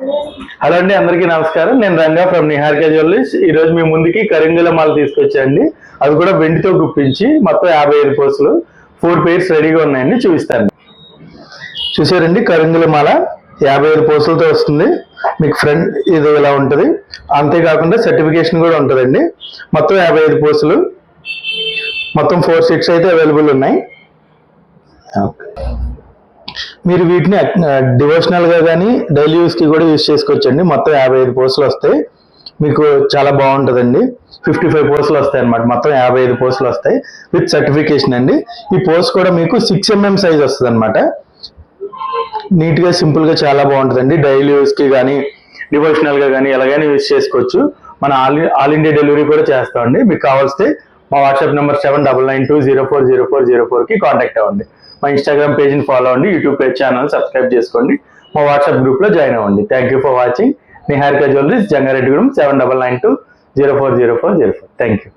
Hello అండి, అందరికీ నమస్కారం. నేను రంగా ఫ్రమ్ నిహారిక జ్యువెలరీస్. ఈ రోజు మీ ముందుకి కరింగుల మాల తీసుకొచ్చాండి. అది కూడా వెండితో గుప్పించి మొత్తం 55 పోసులు 4 పేర్స్ రెడీగా ఉన్నాయండి, చూపిస్తాను. చూసారండి, కరింగుల మాల 55 పోసులతో వస్తుంది. మీకు ఫ్రంట్ ఇది ఇలా ఉంటుంది. అంతేకాకుండా సర్టిఫికేషన్ కూడా ఉంటుందండి. మొత్తం 55 పోసులు, మొత్తం 4 సెట్స్ అయితే అవైలబుల్ ఉన్నాయి. మీరు వీటిని డివోషనల్ గా కానీ డైలీ యూస్ కి కూడా యూస్ చేసుకోవచ్చండి. మొత్తం 55 పోసులు వస్తాయి. మీకు చాలా బాగుంటుందండి. 55 పోసులు వస్తాయి అనమాట. మొత్తం 55 పోసులు వస్తాయి విత్ సర్టిఫికేషన్ అండి. ఈ పోస్ కూడా మీకు 6 mm సైజ్ వస్తుంది అనమాట. నీట్ గా సింపుల్ గా చాలా బాగుంటుందండి. డైలీ యూస్ కి కానీ డివోషనల్ గా కానీ ఎలాగైనా యూస్ చేసుకోవచ్చు. మన ఆల్ ఇండియా డెలివరీ కూడా చేస్తామండి. మీకు కావాల్స్తే మా వాట్సాప్ నెంబర్ 7992040404 కి కాంటాక్ట్ అవ్వండి. మా ఇన్స్టాగ్రామ్ పేజ్ని ఫాలో అవ్వండి. యూట్యూబ్ పేజ్ ఛానల్ సబ్స్క్రైబ్ చేసుకోండి. మా వాట్సాప్ గ్రూప్లో జాయిన్ అవ్వండి. Thank you for watching. Niharika jewelleries, Jangareddygudem, 7992040404. Thank you.